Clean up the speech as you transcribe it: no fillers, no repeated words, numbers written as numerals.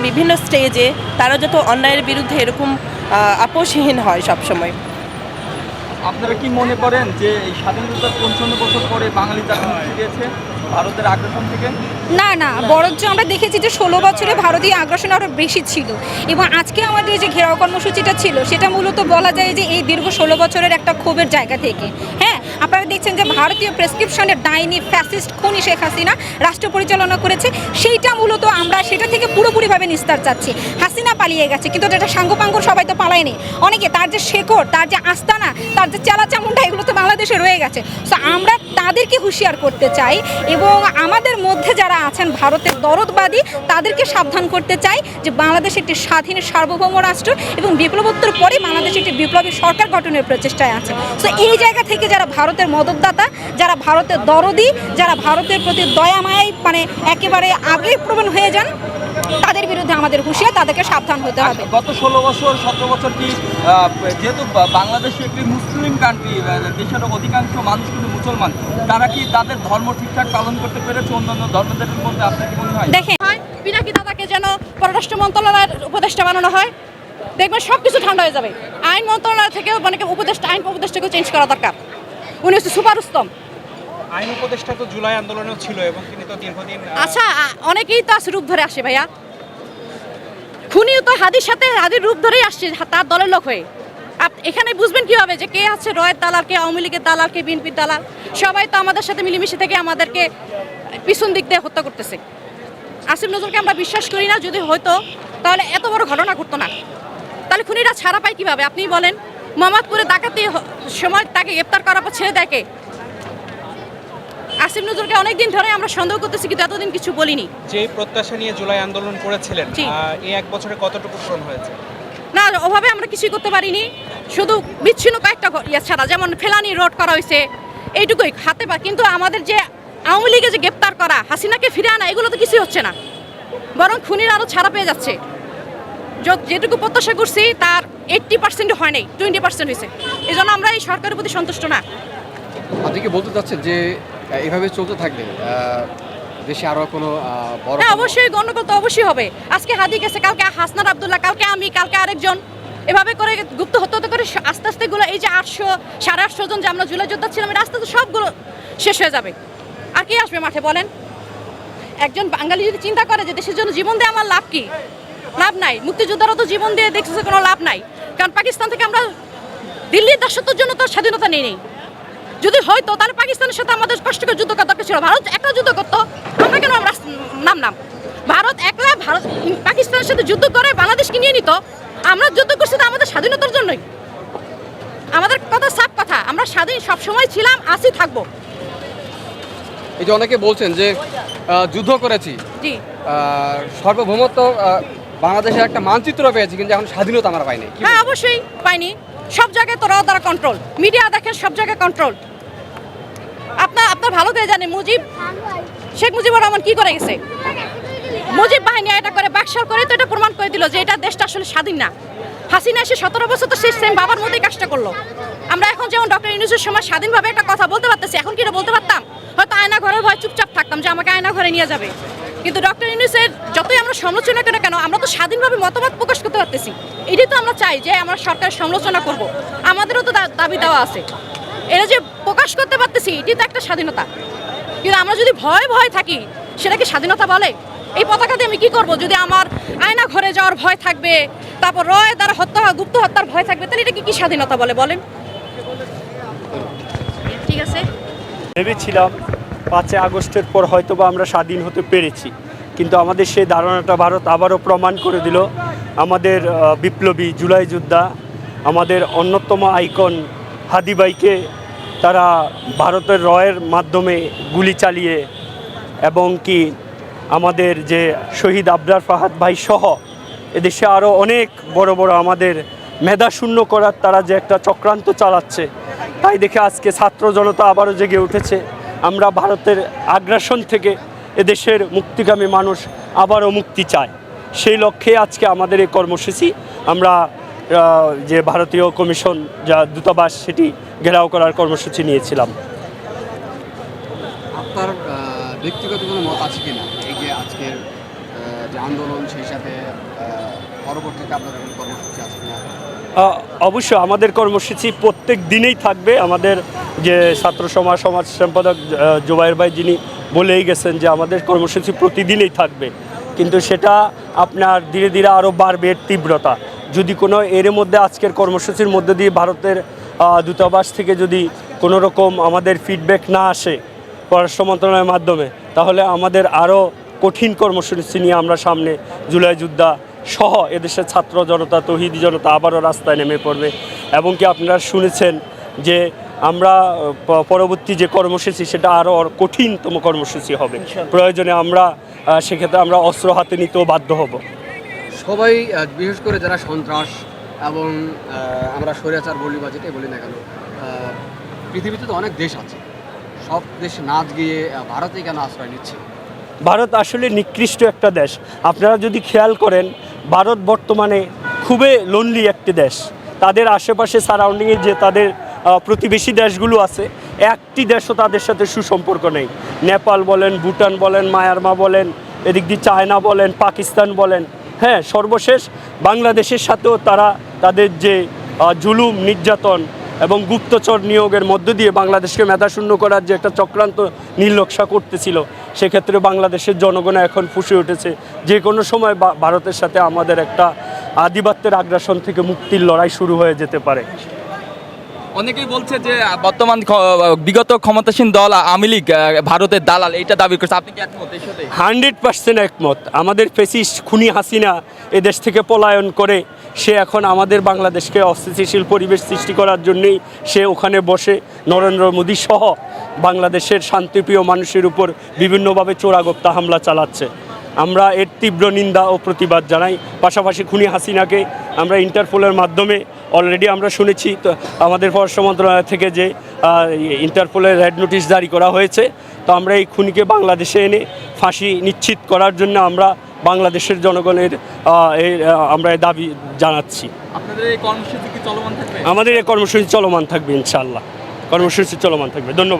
বিভিন্ন স্টেজে তারা যত অন্যায়ের বিরুদ্ধে এরকম আপোষহীন হয় সবসময়। আপনারা কি মনে করেন যে এই স্বাধীনতার ৫৫ বছর পরে বাঙালি জাতি মুক্তি পেয়েছে ভারতের আগ্রাসন থেকে? না না, বরঞ্চ আমরা দেখেছি যে ১৬ বছরে ভারতীয় আগ্রাসন আরও বেশি ছিল। এবং আজকে আমাদের যে ঘেরাও কর্মসূচিটা ছিল সেটা মূলত বলা যায় যে এই দীর্ঘ ১৬ বছরের একটা ক্ষোভের জায়গা থেকে। হ্যাঁ, আপনারা দেখছেন যে ভারতীয় প্রেসক্রিপশনের ডাইনি ফ্যাসিস্ট খুনি শেখ হাসিনা রাষ্ট্র পরিচালনা করেছে, সেইটা মূলত আমরা সেটা থেকে পুরোপুরিভাবে নিস্তার চাচ্ছি। হাসিনা পালিয়ে গেছে, কিন্তু এটা সাঙ্গপাঙ্গ সবাই তো পালায়নি। অনেকে তার যে শেকড়, তার যে আস্তানা, তার যে চালাচামুন্ডা, এগুলো তো বাংলাদেশে রয়ে গেছে। সো আমরা তাদেরকে হুঁশিয়ার করতে চাই এবং আমাদের মধ্যে যারা আছেন ভারতের দরদবাদী তাদেরকে সাবধান করতে চাই যে বাংলাদেশ একটি স্বাধীন সার্বভৌম রাষ্ট্র এবং বিপ্লবোত্তর পরে বাংলাদেশ একটি বিপ্লবী সরকার গঠনের প্রচেষ্টায় আছে। সো এই জায়গা থেকে যারা ভারতের মদতদাতা, যারা ভারতের দরদি, যারা ভারতের প্রতি দয়ামায় মানে একেবারে আবেগপ্রবণ হয়ে যান, তাদের বিরুদ্ধে আমাদের হুঁশিয়ার, তাদেরকে সাবধান হতে হবে। গত ১৬ বছর ১৭ বছর কি যেহেতু বাংলাদেশ একটি মুসলিম কান্ট্রি, দেশের অধিকাংশ মানুষ কিন্তু মুসলমান, তারা কি তাদের ধর্ম ঠিকঠাক পালন করতে পেরেছে অন্যান্য ধর্মদের মধ্যে? আপনার কি মনে হয়? দেখেন, পিনাকি দাদাকে যেন পররাষ্ট্র মন্ত্রণালয়ের উপদেষ্টা বানানো হয়, দেখবেন সব কিছু ঠান্ডা হয়ে যাবে। আইন মন্ত্রণালয় থেকেও মানে আইন উপদেষ্টাকেও চেঞ্জ করা দরকার। উনি হচ্ছে সুপার উত্তম। আইন উপদেষ্টা তো জুলাই আন্দোলনেও ছিল এবং তিনি তো দীর্ঘদিন আচ্ছা, অনেকেই তো আছে রূপ ধরে আসে ভাইয়া। খুনিও তো হাদির রূপ ধরেই আসছে তার দলের লোক হয়ে। এখানে বুঝবেন কিভাবে যে কে আছে রয়ের দালাল, কে আওয়ামী লীগের দালাল, কে বিএনপির দালাল। সবাই তো আমাদের সাথে মিলেমিশে থেকে আমাদেরকে পিছন দিক দিয়ে হত্যা করতেছে। আসিফ নজরুলকে আমরা বিশ্বাস করি না। যদি হয়তো তাহলে এত বড় ঘটনা ঘটতো না। তাহলে খুনিরা ছাড়া পায় কিভাবে আপনিই বলেন? মোহাম্মদপুরে ডাকাতি সময় তাকে গ্রেপ্তার করার পর ছেড়ে দেখে। আসিফ নজরুলকে অনেকদিন ধরে আমরা সন্দেহ করতেছি, কিন্তু এতদিন কিছু বলিনি। যে প্রত্যাশা নিয়ে জুলাই আন্দোলন করেছিলেন, এই এক বছরে কতটুকু পূরণ হয়েছে? না, ওভাবে আমরা কিছুই করতে পারিনি। শুধু বিচ্ছিন্ন কয়েকটা ছাড়া, যেমন ফেলানি রোড করা হয়েছে, এইটুকুই হাতে পা। কিন্তু আমাদের যে আওয়ামী লীগে যে গ্রেপ্তার করা, হাসিনাকে ফিরে আনা, এগুলো তো কিছুই হচ্ছে না। বরং খুনিরা আরও ছাড়া পেয়ে যাচ্ছে। যেটুকু প্রত্যাশা করছি তার 80% হয় নাই, 20% হয়েছে। এই জন্য আমরা এই সরকারের প্রতি সন্তুষ্ট না। আপনি কি বলতে চাচ্ছেন যে এভাবে চলতে থাকলে দেশে আরও কোনো বড়? হ্যাঁ, অবশ্যই গণ্ডগোল তো অবশ্যই হবে। আজকে হাদি গেছে, কালকে হাসনাত আব্দুল্লাহ, কালকে আমি, কালকে আরেকজন, এভাবে করে গুপ্ত হত্যা করে আস্তে আস্তে গুলো এই যে 800 সাড়ে 800 জন যে আমরা জুলাই যোদ্ধা ছিলাম, এটা আস্তে আস্তে সবগুলো শেষ হয়ে যাবে। আর কি আসবে মাঠে বলেন? একজন বাঙালি যদি চিন্তা করে যে দেশের জন্য জীবন দিয়ে আমার লাভ কি? লাভ নাই। মুক্তিযোদ্ধারা তো জীবন দিয়ে দেখতেছে, কোনো লাভ নাই। কারণ পাকিস্তান থেকে আমরা দিল্লির দাসত্বের জন্য তো স্বাধীনতা নেই। যদি হয়তো তাহলে পাকিস্তানের সাথে আমাদের কষ্ট করে যুদ্ধ করার দরকার ছিল। ভারত একটা যুদ্ধ করতো, আমরা কেন আমরা নাম ভারত একলা পাকিস্তানের সাথে যুদ্ধ করে বাংলাদেশকে নিয়ে নিত। আমরা যুদ্ধ করছি তো আমাদের স্বাধীনতার জন্যই। আমাদের কথা সাফ কথা, আমরা স্বাধীন সবসময় ছিলাম, আছি, থাকবো। এই যে অনেকে বলছেন যে যুদ্ধ করেছি, জি, সার্বভৌমত্ব বাংলাদেশের একটা মানচিত্র পেয়েছি, কিন্তু এখন স্বাধীনতা আমরা পাইনি। হ্যাঁ, অবশ্যই পাইনি। সব জায়গায় তো দ্বারা কন্ট্রোল, মিডিয়া দেখেন সব জায়গায় কন্ট্রোল। আপনার ভালো করে জানেন শেখ মুজিবুর রহমান কি করে গেছে। মুজিব বাহিনী এটা করে বাকশাল করে তো এটা প্রমাণ করে দিল যে এটা দেশটা আসলে স্বাধীন না। হাসিনা এসে 17 বছর তো সেম বাবার মতোই কাজটা করলো। আমরা এখন যেমন ডক্টর ইউনূসের সময় স্বাধীনভাবে একটা কথা বলতে পারতেছি, এখন কি এটা বলতে পারতাম? হয়তো আয়না ঘরের ভয় চুপচাপ থাকতাম যে আমাকে আয়না ঘরে নিয়ে যাবে। কিন্তু ডক্টর ইউনূসের যতই আমরা সমালোচনা করি কেন, আমরা তো স্বাধীনভাবে মতামত প্রকাশ করতে পারতেছি। এটাই তো আমরা চাই যে আমরা সরকারের সমালোচনা করব, আমাদেরও তো দাবি দেওয়া আছে। এটা যে প্রকাশ করতে পারতেছি, এটাই তো একটা স্বাধীনতা। কিন্তু আমরা যদি ভয় থাকি, সেটা কি স্বাধীনতা বলে? এই পতাকা দিয়ে আমি কি করব যদি আমার আয়না ঘরে যাওয়ার ভয় থাকবে, তারপর রয়ের দ্বারা গুপ্ত হত্যার ভয় থাকবে? তাহলে এটা কি স্বাধীনতা বলেন? ঠিক আছে, ভেবেছিলাম 5 আগস্টের পর হয়তোবা আমরা স্বাধীন হতে পেরেছি, কিন্তু আমাদের সেই ধারণাটা ভারত আবারও প্রমাণ করে দিল। আমাদের বিপ্লবী জুলাই যোদ্ধা, আমাদের অন্যতম আইকন হাদি ভাইকে তারা ভারতের রয়ের মাধ্যমে গুলি চালিয়ে, এবং কি আমাদের যে শহীদ আবরার ফাহাদ ভাই সহ এদেশে আরও অনেক বড় আমাদের মেধা শূন্য করার তারা যে একটা চক্রান্ত চালাচ্ছে, তাই দেখে আজকে ছাত্র জনতা আবারও জেগে উঠেছে। আমরা ভারতের আগ্রাসন থেকে এদেশের মুক্তিকামী মানুষ আবারও মুক্তি চায়। সেই লক্ষ্যে আজকে আমাদের এই কর্মসূচি। আমরা যে ভারতীয় কমিশন যা দূতাবাস সেটি ঘেরাও করার কর্মসূচি নিয়েছিলাম। আপনার ব্যক্তিগত কোনো মত আছে কিনা এই যে আজকের যে আন্দোলন, সেই সাথে পরবর্তীতে আপনাদের কোনো কর্মসূচি আছে কিনা? অবশ্যই আমাদের কর্মসূচি প্রত্যেক দিনেই থাকবে। আমাদের যে ছাত্র সমাজ সম্পাদক জুবাইর ভাই যিনি বলেই গেছেন যে আমাদের কর্মসূচি প্রতিদিনই থাকবে, কিন্তু সেটা আপনার ধীরে ধীরে আরও বাড়বে এর তীব্রতা। যদি কোনো এর মধ্যে আজকের কর্মসূচির মধ্যে দিয়ে ভারতের দূতাবাস থেকে যদি কোনো রকম আমাদের ফিডব্যাক না আসে পররাষ্ট্র মন্ত্রণালয়ের মাধ্যমে, তাহলে আমাদের আরও কঠিন কর্মসূচি নিয়ে আমরা সামনে জুলাই যোদ্ধা সহ এদেশের ছাত্র জনতা, তৌহিদি জনতা আবারও রাস্তায় নেমে পড়বে। এবং কি আপনারা শুনেছেন যে আমরা পরবর্তী যে কর্মসূচি সেটা আরও কঠিনতম কর্মসূচি হবে। প্রয়োজনে আমরা সেক্ষেত্রে আমরা অস্ত্র হাতে নিতেও বাধ্য হব। সবাই বিশেষ করে যারা সন্ত্রাস এবং আমরা স্বৈরাচার বলি বা যেটাই বলি না কেন, পৃথিবীতে তো অনেক দেশ আছে, সব দেশ নাচ গিয়ে ভারতে কেন আশ্রয় নিচ্ছে? ভারত আসলে নিকৃষ্ট একটা দেশ। আপনারা যদি খেয়াল করেন, ভারত বর্তমানে খুবই লোনলি একটি দেশ। তাদের আশেপাশে সারাউন্ডিংয়ে যে তাদের প্রতিবেশী দেশগুলো আছে, একটি দেশও তাদের সাথে সুসম্পর্ক নেই। নেপাল বলেন, ভুটান বলেন, মায়ানমার বলেন, এদিক দিয়ে চায়না বলেন, পাকিস্তান বলেন, হ্যাঁ সর্বশেষ বাংলাদেশের সাথেও তারা তাদের যে জুলুম, নির্যাতন এবং গুপ্তচর নিয়োগের মধ্য দিয়ে বাংলাদেশকে মেধাশূন্য করার যে একটা চক্রান্ত নির্লক্ষা করতেছিল, সেক্ষেত্রে বাংলাদেশের জনগণ এখন ফুঁসে উঠেছে। যে কোনো সময় ভারতের সাথে আমাদের একটা আধিপত্যের আগ্রাসন থেকে মুক্তির লড়াই শুরু হয়ে যেতে পারে। অনেকেই বলছে যে বর্তমান বিগত ক্ষমতাসীন দল আওয়ামী লীগ ভারতের দালাল, এইটা দাবি করছে, আপনি কি একমত এর সাথে? 100% একমত। আমাদের ফেসিস্ট খুনি হাসিনা এদেশ থেকে পলায়ন করে সে এখন আমাদের বাংলাদেশকে অস্থিতিশীল পরিবেশ সৃষ্টি করার জন্যেই সে ওখানে বসে নরেন্দ্র মোদী সহ বাংলাদেশের শান্তিপ্রিয় মানুষের উপর বিভিন্নভাবে চোরাগোপ্তা হামলা চালাচ্ছে। আমরা এর তীব্র নিন্দা ও প্রতিবাদ জানাই। পাশাপাশি খুনি হাসিনাকে আমরা ইন্টারপোলের মাধ্যমে অলরেডি আমরা শুনেছি তো আমাদের পররাষ্ট্র মন্ত্রণালয় থেকে যে ইন্টারপোলের রেড নোটিশ জারি করা হয়েছে। তো আমরা এই খুনিকে বাংলাদেশে এনে ফাঁসি নিশ্চিত করার জন্য আমরা বাংলাদেশের জনগণের আমরা দাবি জানাচ্ছি। আপনাদের এই কর্মসূচি কি চলমান থাকবে? আমাদের এই কর্মসূচি চলমান থাকবে, ইনশাআল্লাহ কর্মসূচি চলমান থাকবে। ধন্যবাদ।